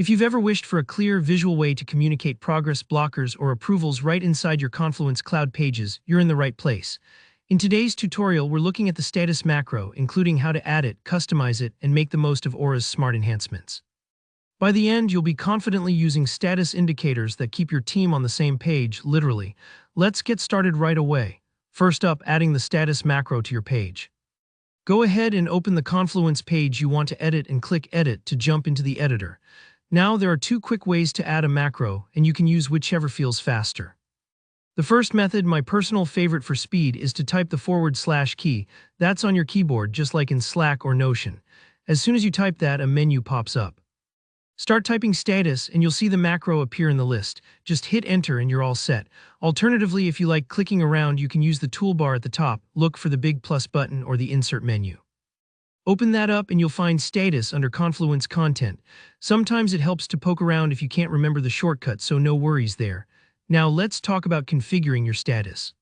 If you've ever wished for a clear, visual way to communicate progress, blockers, or approvals right inside your Confluence Cloud pages, you're in the right place. In today's tutorial, we're looking at the status macro, including how to add it, customize it, and make the most of Aura's smart enhancements. By the end, you'll be confidently using status indicators that keep your team on the same page, literally. Let's get started right away. First up, adding the status macro to your page. Go ahead and open the Confluence page you want to edit and click Edit to jump into the editor. Now, there are two quick ways to add a macro, and you can use whichever feels faster. The first method, my personal favorite for speed, is to type the / key. That's on your keyboard, just like in Slack or Notion. As soon as you type that, a menu pops up. Start typing status, and you'll see the macro appear in the list. Just hit enter and you're all set. Alternatively, if you like clicking around, you can use the toolbar at the top, look for the big plus button or the insert menu. Open that up and you'll find status under Confluence content. Sometimes it helps to poke around if you can't remember the shortcut, so no worries there. Now let's talk about configuring your status.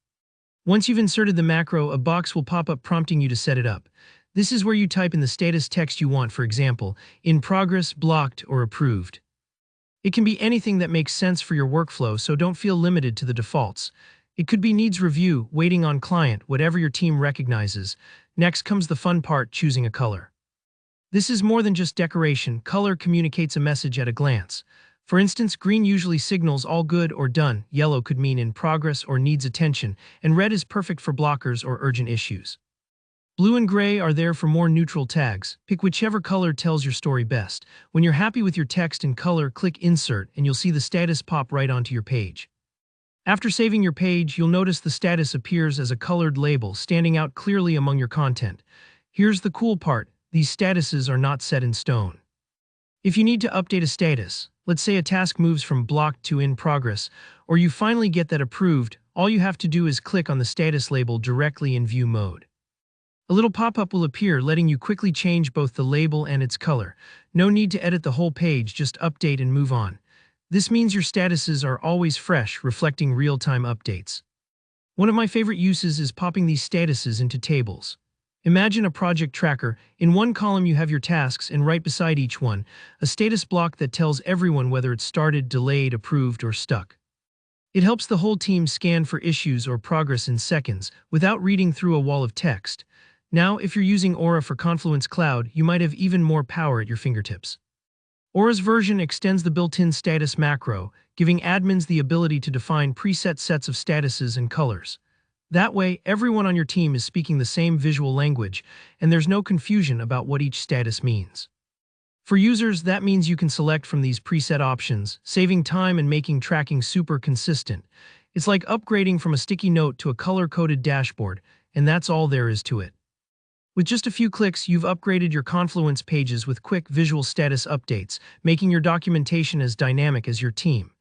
Once you've inserted the macro, a box will pop up prompting you to set it up. This is where you type in the status text you want, for example, in progress, blocked, or approved. It can be anything that makes sense for your workflow, so don't feel limited to the defaults. It could be needs review, waiting on client, whatever your team recognizes. Next comes the fun part, choosing a color. This is more than just decoration. Color communicates a message at a glance. For instance, green usually signals all good or done, yellow could mean in progress or needs attention, and red is perfect for blockers or urgent issues. Blue and gray are there for more neutral tags. Pick whichever color tells your story best. When you're happy with your text and color, click Insert and you'll see the status pop right onto your page. After saving your page, you'll notice the status appears as a colored label, standing out clearly among your content. Here's the cool part, these statuses are not set in stone. If you need to update a status, let's say a task moves from blocked to in progress, or you finally get that approved, all you have to do is click on the status label directly in view mode. A little pop-up will appear, letting you quickly change both the label and its color. No need to edit the whole page, just update and move on. This means your statuses are always fresh, reflecting real-time updates. One of my favorite uses is popping these statuses into tables. Imagine a project tracker. In one column you have your tasks, and right beside each one, a status block that tells everyone whether it's started, delayed, approved, or stuck. It helps the whole team scan for issues or progress in seconds, without reading through a wall of text. Now, if you're using Aura for Confluence Cloud, you might have even more power at your fingertips. Aura's version extends the built-in status macro, giving admins the ability to define preset sets of statuses and colors. That way, everyone on your team is speaking the same visual language, and there's no confusion about what each status means. For users, that means you can select from these preset options, saving time and making tracking super consistent. It's like upgrading from a sticky note to a color-coded dashboard, and that's all there is to it. With just a few clicks, you've upgraded your Confluence pages with quick visual status updates, making your documentation as dynamic as your team.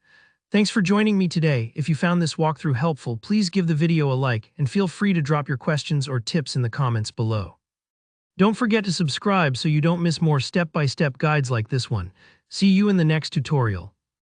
Thanks for joining me today. If you found this walkthrough helpful, please give the video a like and feel free to drop your questions or tips in the comments below. Don't forget to subscribe so you don't miss more step-by-step guides like this one. See you in the next tutorial.